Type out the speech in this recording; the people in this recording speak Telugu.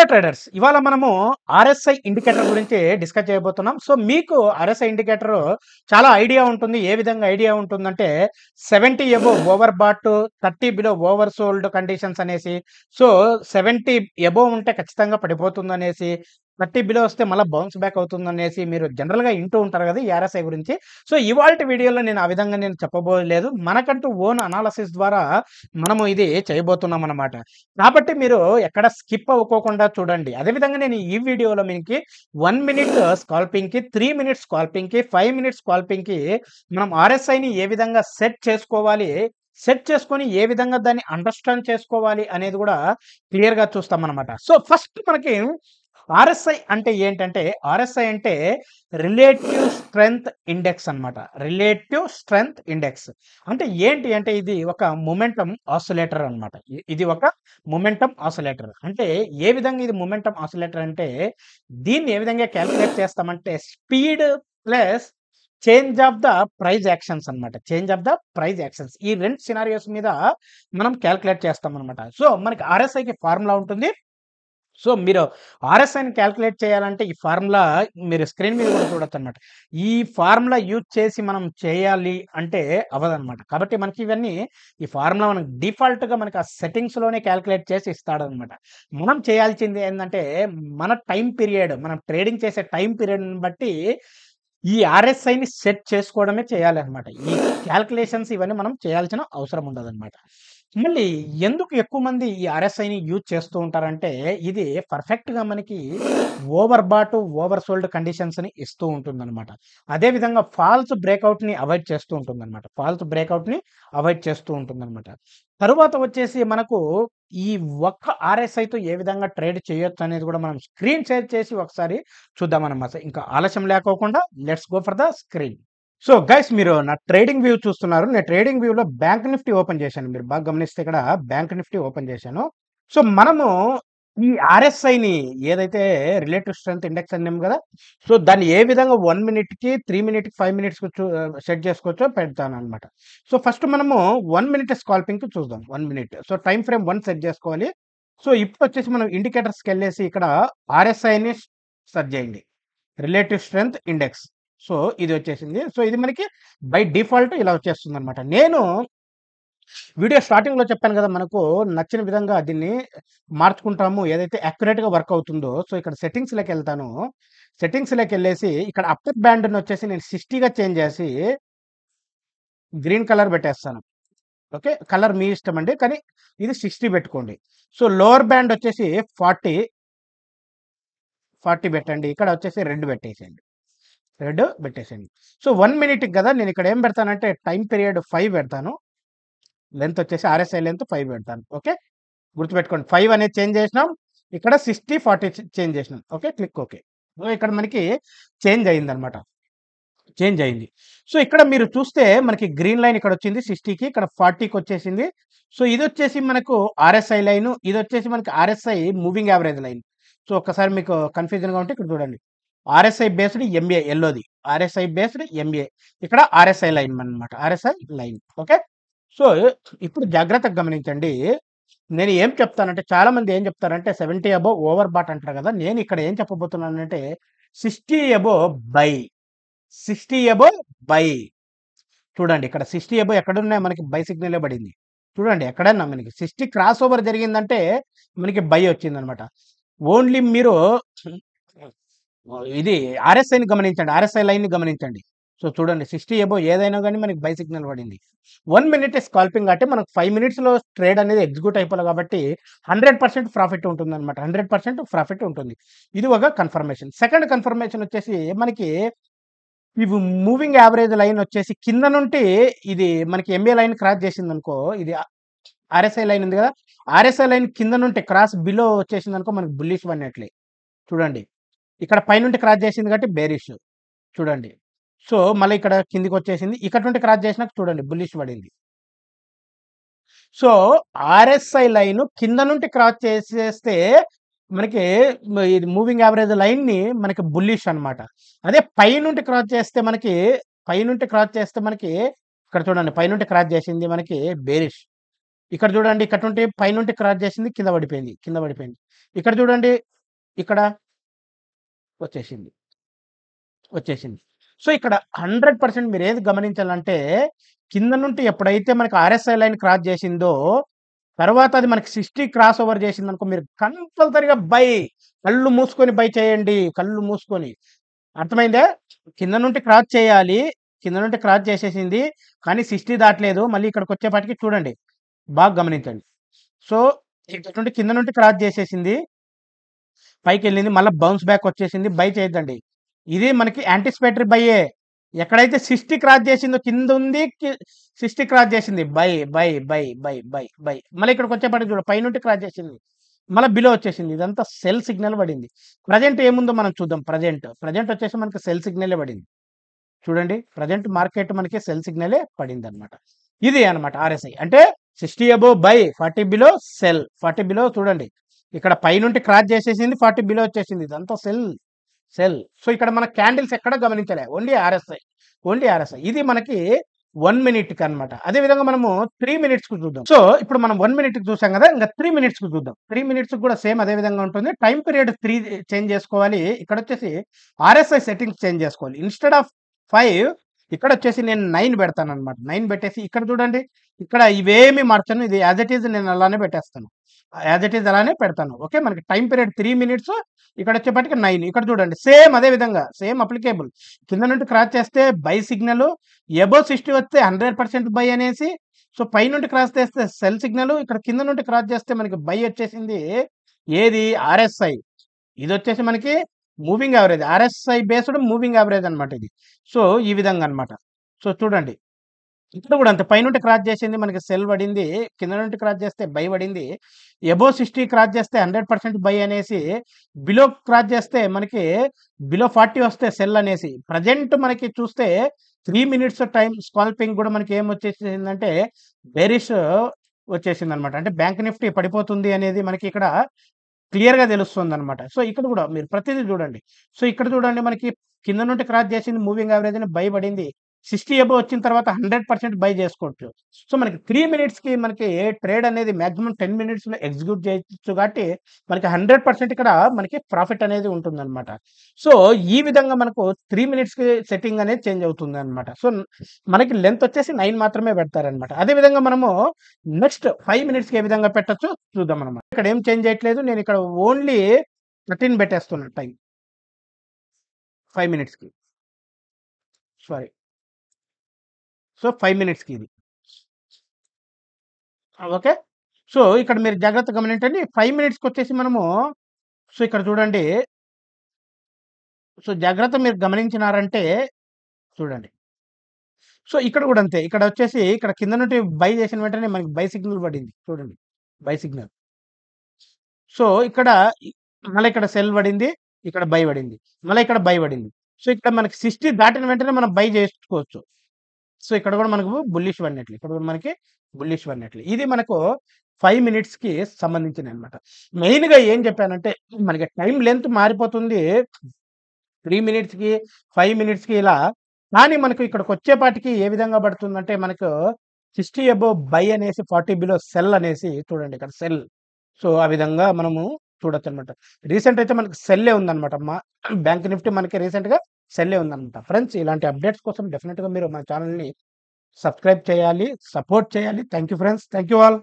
Hello traders! ఇవాళ మనము ఆర్ఎస్ఐ ఇండికేటర్ గురించి డిస్కస్ చేయబోతున్నాం. సో, మీకు ఆర్ఎస్ఐ ఇండికేటర్ చాలా ఐడియా ఉంటుంది. ఏ విధంగా ఐడియా ఉంటుందంటే 70 above over bat, 30 below over sold conditions అనేసి. సో, 70 అబోవ్ ఉంటే ఖచ్చితంగా పడిపోతుందనేసి, 30 బిలో వస్తే మళ్ళా బౌన్స్ బ్యాక్ అవుతుందనేసి మీరు జనరల్‌గా ఇంటూ ఉంటారు కదా! ఈ ఆర్ఎస్ఐ గురించి. సో, ఇవాల్టి వీడియోలో నేను ఆ విధంగా చెప్పబోలేదు. మనకంటూ ఓన్ అనాలిసిస్ ద్వారా మనము ఇది చేయబోతున్నామనమాట. కాబట్టి మీరు ఎక్కడ స్కిప్ అవ్వకోకుండా చూడండి. అదేవిధంగా నేను ఈ వీడియోలో మీకు 1 మినిట్ స్కాల్పింగ్‌కి, 3 మినిట్స్ స్కాల్పింగ్‌కి, 5 మినిట్స్ స్కాల్పింగ్‌కి మనం ఆర్ఎస్ఐని ఏ విధంగా సెట్ చేసుకోవాలి, సెట్ చేసుకొని ఏ విధంగా దాన్ని అండర్‌స్టాండ్ చేసుకోవాలి అనేది కూడా క్లియర్‌గా చూస్తామనమాట. సో, ఫస్ట్ మనకి ఆర్ఎస్ఐ అంటే ఏంటంటే, ఆర్ఎస్ఐ అంటే రిలేటివ్ స్ట్రెంగ్త్ ఇండెక్స్ అనమాట. Relative strength index. అంటే ఏంటి అంటే ఇది ఒక మొమెంటమ్ ఆసిలేటర్ అనమాట. ఇది ఒక మొమెంటమ్ ఆసిలేటర్. అంటే ఏ విధంగా ఇది మొమెంటమ్ ఆసిలేటర్ అంటే దీన్ని ఏ విధంగా కాలిక్యులేట్ చేస్తామంటే speed plus change of the price actions అనమాట. Change of the price actions. ఈ 2 సినారియోస్ మీద మనం కాలిక్యులేట్ చేస్తామనమాట. సో, మనకి ఆర్ఎస్ఐకి ఫార్ములా ఉంటుంది. సో, మీరు ఆర్ఎస్ఐని కాలిక్యులేట్ చేయాలంటే ఈ ఫార్ములా మీరు స్క్రీన్ మీద కూడా చూడొచ్చనమాట. ఈ ఫార్ములా యూజ్ చేసి మనం చేయాలి అంటే అవ్వదనమాట. కాబట్టి మనకి ఇవన్నీ ఈ ఫార్ములా మనకు డిఫాల్ట్‌గా మనకు ఆ సెట్టింగ్స్‌లోనే కాలిక్యులేట్ చేసి ఇస్తాడనమాట. మనం చేయాల్సింది ఏందంటే మన టైమ్ పీరియడ్, మనం ట్రేడింగ్ చేసే టైమ్ పీరియడ్‌ని బట్టి ఈ ఆర్ఎస్ఐని సెట్ చేసుకోవడమే చేయాలనమాట. ఈ కాలిక్యులేషన్స్ ఇవన్నీ మనం చేయాల్సిన అవసరం ఉండదనమాట. మళ్ళీ ఎందుకు ఎక్కువ మంది ఈ ఆర్ఎస్ఐని యూజ్ చేస్తూ ఉంటారంటే, ఇది పర్ఫెక్ట్‌గా మనకి ఓవర్ బాట్, ఓవర్ సోల్డ్ కండిషన్స్‌ని ఇస్తూ ఉంటుందనమాట. అదే విధంగా ఫాల్స్ బ్రేకౌట్‌ని అవాయిడ్ చేస్తూ ఉంటుందనమాట. ఫాల్స్ బ్రేకౌట్‌ని అవాయిడ్ చేస్తూ ఉంటుందనమాట. తరువాత వచ్చేసి మనకు ఈ ఒక్క ఆర్ఎస్ఐతో ఏ విధంగా ట్రేడ్ చేయొచ్చు అనేది కూడా మనం స్క్రీన్ షేర్ చేసి ఒకసారి చూద్దామనమాట. ఇంకా ఆలస్యం లేకోకుండా let's go for the screen. So, guys మీరు నా ట్రేడింగ్ వ్యూ చూస్తున్నారు. నేను ట్రేడింగ్ వ్యూలో బ్యాంక్ నిఫ్టీ ఓపెన్ చేశాను. మీరు బాగా గమనిస్తే ఇక్కడ బ్యాంక్ నిఫ్టీ ఓపెన్ చేశాను. సో, మనము ఈ ఆర్ఎస్ఐని ఏదైతే రిలేటివ్ స్ట్రెంగ్త్ ఇండెక్స్ అన్నాం కదా! సో, దాన్ని ఏ విధంగా 1 మినిట్‌కి, 3 మినిట్‌కి, 5 మినిట్స్‌కి సెట్ చేసుకోవచ్చో పెడతాననమాట. సో, ఫస్ట్ మనము 1 మినిట్ స్కాల్పింగ్‌కి చూద్దాం. 1 minute. So, time frame 1 set చేసుకోవాలి. సో, ఇప్పుడొచ్చేసి మనం ఇండికేటర్స్‌కెళ్ళేసి ఇక్కడ ఆర్ఎస్ఐని సెర్చ్ చేయండి. Relative strength index. సో, ఇది వచ్చేసింది. సో, ఇది మనకి బై డిఫాల్ట్ ఇలా వచ్చేస్తుందనమాట. నేను వీడియో స్టార్టింగ్‌లో చెప్పాను గదా! మనకు నచ్చిన విధంగా దీన్ని మార్చుకుంటాము. ఏదైతే యాక్యురేట్‌గా వర్క్ అవుతుందో, సో, ఇక్కడ సెట్టింగ్స్‌లోకెళ్తాను. సెట్టింగ్స్‌లోకెళ్ళేసి ఇక్కడ అప్పర్ బ్యాండ్‌నొచ్చేసి నేను 60గా చేంజ్ చేసి గ్రీన్ కలర్ పెట్టేస్తాను. ఓకే. కలర్ మీ ఇష్టమండి. కానీ ఇది 60 పెట్టుకోండి. సో, లోవర్ బ్యాండ్ వచ్చేసి 40, 40 పెట్టండి. ఇక్కడ వచ్చేసి రెడ్ పెట్టేసేయండి. రెడ్ పెట్టేసేయండి. సో, 1 మినిట్‌కి గదా! నేనిక్కడ ఏం పెడతానంటే టైమ్ పీరియడ్ 5 పెడతాను. లెంత్ వచ్చేసి ఆర్ఎస్ఐ లెంత్ 5 పెడతాను. ఓకే. గుర్తుపెట్టుకోండి. 5 అనేది చేంజ్ చేసినాం. ఇక్కడ 60, 40 చేంజ్ చేసినాం. ఓకే. Click okay. సో, ఇక్కడ మనకి చేంజ్ అయిందనమాట. చేంజ్ అయింది. సో, ఇక్కడ మీరు చూస్తే మనకి గ్రీన్ లైన్ ఇక్కడొచ్చింది 60కి, ఇక్కడ 40కి వచ్చేసింది. సో, ఇదొచ్చేసి మనకు ఆర్ఎస్ఐ లైను. ఇదొచ్చేసి మనకి RSI moving average line. So, ఒక్కసారి మీకు కన్‌ఫ్యూజన్‌గా ఉంటే ఇక్కడ చూడండి. ఆర్ఎస్ఐ బేస్డ్ ఎంఏ యెల్లోది. RSI based MA. ఇక్కడ ఆర్ఎస్ఐ లైన్ అన్నమాట. RSI line. ఓకే. సో, ఇప్పుడు జాగ్రత్తగా గమనించండి. నేను ఏం చెప్తానంటే చాలామంది ఏం చెప్తారంటే 70 అబోవ్ ఓవర్ బాట్ అంటారు కదా! నేను ఇక్కడ ఏం చెప్పబోతున్నానంటే 60 అబోవ్ బై. 60 above by. చూడండి ఇక్కడ 60 అబోవ్ ఎక్కడున్నాయి మనకి బై సిగ్నలే పడింది. చూడండి ఎక్కడన్నా మనకి 60 క్రాస్ ఓవర్ జరిగిందంటే మనకి బై వచ్చిందనమాట. ఓన్లీ మీరు ఇది ఆర్ఎస్ఐని గమనించండి. ఆర్ఎస్ఐ లైన్‌ని గమనించండి. సో, చూడండి 60 అబోవ్ ఏదైనా గాని మనకి బై సిగ్నల్ పడింది. 1 మినిట్ స్కాల్పింగ్ అంటే మనకు 5 మినిట్స్‌లో ట్రేడ్ అనేది ఎగ్జిక్యూట్ అయిపోవాలి కాబట్టి 100% ప్రాఫిట్ ఉంటుందనమాట. 100% ప్రాఫిట్ ఉంటుంది. ఇది ఒక కన్ఫర్మేషన్. సెకండ్ కన్ఫర్మేషన్ వచ్చేసి మనకి ఇవి మూవింగ్ యావరేజ్ లైన్ వచ్చేసి కింద నుండి ఇది మనకి ఎంఏ లైన్ క్రాస్ చేసిందనుకో, ఇది ఆర్ఎస్ఐ లైన్ ఉంది కదా! ఆర్ఎస్ఐ లైన్ కింద నుండి క్రాస్ బిలో వచ్చేసిందనుకో మనకు బుల్లిష్ పడినట్లే. చూడండి. ఇక్కడ పైనుండి క్రాస్ చేసింది కాబట్టి బేరిష్. చూడండి. సో, మళ్ళీ ఇక్కడ కిందకొచ్చేసింది. ఇక్కడ నుండి క్రాస్ చేసినాక చూడండి బుల్లిష్ పడింది. సో, ఆర్ఎస్ఐ లైన్ కింద నుండి క్రాస్ చేసేస్తే మనకి ఇది మూవింగ్ యావరేజ్ లైన్‌ని మనకి బుల్లిష్ అన్నమాట. అదే పైనుండి క్రాస్ చేస్తే మనకి పైనుండి క్రాస్ చేస్తే మనకి ఇక్కడ చూడండి పైనుండి క్రాస్ చేసింది మనకి బేరిష్. ఇక్కడ చూడండి ఇక్కడ నుండి పైనుండి క్రాస్ చేసింది కింద పడిపోయింది. కింద పడిపోయింది. ఇక్కడ చూడండి. ఇక్కడ వచ్చేసింది. వచ్చేసింది. సో, ఇక్కడ 100% మీరేది గమనించాలంటే, కింద నుండి ఎప్పుడైతే మనకి ఆర్ఎస్ఐ లైన్ క్రాస్ చేసిందో, తర్వాత అది మనకి 60 క్రాస్ ఓవర్ చేసిందనుకో, మీరు కంపల్సరీగా బై. కళ్ళు మూసుకొని బై చేయండి. కళ్ళు మూసుకొని. అర్థమైందా? కింద నుండి క్రాస్ చేయాలి. కింద నుండి క్రాస్ చేసేసింది. కానీ 60 దాటలేదు. మళ్ళీ ఇక్కడికొచ్చేపాటికి చూడండి. బాగా గమనించండి. సో, ఇక్కడ నుండి కింద నుండి క్రాస్ చేసేసింది. పైకెళ్ళింది. మళ్ళా బౌన్స్ బ్యాక్ వచ్చేసింది. బై చేయొద్దండి. ఇది మనకి యాంటిసిపేటరీ బైయే. ఎక్కడైతే 60 క్రాస్ చేసిందో కిందుంది. 60 క్రాస్ చేసింది. By, by, by, by, by, by. మళ్ళీ ఇక్కడికొచ్చేపాటికి చూడు పైనుండి క్రాస్ చేసింది. మళ్ళా బిలో వచ్చేసింది. ఇదంతా సెల్ సిగ్నల్ పడింది. ప్రెజెంట్ ఏముందో మనం చూద్దాం. ప్రెజెంట్ వచ్చేసి మనకి సెల్ సిగ్నలే పడింది. చూడండి. ప్రెజెంట్ మార్కెట్ మనకి సెల్ సిగ్నలే పడిందనమాట. ఇది అనమాట ఆర్ఎస్ఐ. అంటే 60 above by, 40 below cell. 40 below చూడండి. ఇక్కడ పైనుండి క్రాస్ చేసేసింది. 40 బిలో వచ్చేసింది. ఇదంతా సెల్. సో, ఇక్కడ మన క్యాండిల్స్ ఎక్కడ గమనించలే. Only RSI. ఇది మనకి 1 మినిట్‌కి అనమాట. అదే విధంగా మనము 3 మినిట్స్‌కి చూద్దాం. సో, ఇప్పుడు మనం 1 మినిట్‌కి చూసాం కదా! ఇంక 3 మినిట్స్‌కి చూద్దాం. 3 మినిట్స్‌కి కూడా సేమ్ అదే విధంగా ఉంటుంది. టైమ్ పీరియడ్ 3 చేంజ్ చేసుకోవాలి. ఇక్కడొచ్చేసి ఆర్ఎస్ఐ సెట్టింగ్స్ చేంజ్ చేసుకోవాలి. ఇన్‌స్టెడ్ ఆఫ్ 5 ఇక్కడొచ్చేసి నేను 9 పెడతాననమాట. 9 పెట్టేసి ఇక్కడ చూడండి. ఇక్కడ ఇవేమి మార్చను. ఇది యాజ్ ఇట్ ఈజ్ నేను అలానే పెట్టేస్తాను. యాజ్ ఇట్ ఈజ్ అలానే పెడతాను. ఓకే. మనకి టైమ్ పీరియడ్ 3 మినిట్స్. ఇక్కడొచ్చేపాటికి 9. ఇక్కడ చూడండి. సేమ్ అదే విధంగా సేమ్ అప్లికేబుల్. కింద నుండి క్రాస్ చేస్తే బై సిగ్నల్. అబోవ్ 60 వస్తే 100% బై అనేసి. సో, పైనుండి క్రాస్ చేస్తే సెల్ సిగ్నల్. ఇక్కడ కింద నుండి క్రాస్ చేస్తే మనకి బై వచ్చేసింది. ఏది? ఆర్ఎస్ఐ. ఇదొచ్చేసి మనకి moving average. RSI based moving average అనమాట ఇది. సో, ఈ విధంగా అనమాట. సో, చూడండి. ఇక్కడ కూడా అంతే. పైనుండి క్రాస్ చేసింది మనకి సెల్ పడింది. కింద నుండి క్రాస్ చేస్తే బై పడింది. అబోవ్ 60 క్రాస్ చేస్తే 100% బై అనేసి. బిలో క్రాస్ చేస్తే మనకి బిలో 40 వస్తే సెల్ అనేసి. ప్రెజెంట్ మనకి చూస్తే 3 మినిట్స్ టైమ్ స్కాల్పింగ్ కూడా మనకి ఏమొచ్చేసిందంటే బేరిష్ వచ్చేసిందనమాట. అంటే బ్యాంక్ నిఫ్టీ పడిపోతుంది అనేది మనకి ఇక్కడ క్లియర్‌గా తెలుస్తుందనమాట. సో, ఇక్కడ కూడా మీరు ప్రతిదీ చూడండి. సో, ఇక్కడ చూడండి మనకి కింద నుండి క్రాస్ చేసింది మూవింగ్ యావరేజ్ అని బై పడింది. 60 అబోవ్ వచ్చిన తర్వాత 100% బై చేసుకోవచ్చు. సో, మనకి 3 మినిట్స్‌కి మనకి ట్రేడ్ అనేది మాక్సిమం 10 మినిట్స్‌లో ఎగ్జిక్యూట్ చేయొచ్చు కాబట్టి మనకి 100% ఇక్కడ మనకి ప్రాఫిట్ అనేది ఉంటుందనమాట. సో, ఈ విధంగా మనకు 3 మినిట్స్‌కి సెట్టింగ్ అనేది చేంజ్ అవుతుందనమాట. సో, మనకి లెంత్ వచ్చేసి 9 మాత్రమే పెడతారనమాట. అదే విధంగా మనము నెక్స్ట్ 5 మినిట్స్‌కి ఏ విధంగా పెట్టొచ్చో చూద్దాం మనము. ఇక్కడ ఏం చేంజ్ చేయట్లేదు. నేను ఇక్కడ ఓన్లీ 13 పెట్టేస్తున్నా టైం. 5 మినిట్స్‌కి. సారీ. సో, 5 మినిట్స్‌కి ఇది. ఓకే. సో, ఇక్కడ మీరు జాగ్రత్తగా గమనించండి. 5 మినిట్స్‌కొచ్చేసి మనము సో, ఇక్కడ చూడండి. సో, జాగ్రత్త మీరు గమనించినారంటే చూడండి. సో, ఇక్కడ కూడా అంతే. ఇక్కడ వచ్చేసి ఇక్కడ కింద నుండి బై చేసిన వెంటనే మనకి బై సిగ్నల్ పడింది. చూడండి. By signal. సో, ఇక్కడ మళ్ళా ఇక్కడ సెల్ పడింది. ఇక్కడ బై పడింది. మళ్ళా ఇక్కడ బై పడింది. సో, ఇక్కడ మనకి 60 దాటిన వెంటనే మనం బై చేసుకోవచ్చు. సో, ఇక్కడ కూడా మనకు బుల్లిష్ పడినట్లే. ఇక్కడ కూడా మనకి బుల్లిష్ పడినట్లే. ఇది మనకు 5 మినిట్స్‌కి సంబంధించిననమాట. మెయిన్‌గా ఏం చెప్పానంటే మనకి టైమ్ లెంత్ మారిపోతుంది. 3 మినిట్స్‌కి, 5 మినిట్స్‌కి ఇలా. కానీ మనకు ఇక్కడికొచ్చేపాటికి ఏ విధంగా పడుతుందంటే మనకు 60 అబోవ్ బై అనేసి 40 బిలో సెల్ అనేసి చూడండి ఇక్కడ సెల్. సో, ఆ విధంగా మనము చూడొచ్చనమాట. రీసెంట్ అయితే మనకి సెల్లే ఉందనమాట. బ్యాంక్ నిఫ్టీ మనకి రీసెంట్‌గా సెల్లే ఉందనమాట. ఫ్రెండ్స్ ఇలాంటి అప్డేట్స్ కోసం డెఫినిట్‌గా మీరు మన ఛానెల్‌ని సబ్స్క్రైబ్ చేయాలి. సపోర్ట్ చేయాలి. Thank you friends. Thank you all.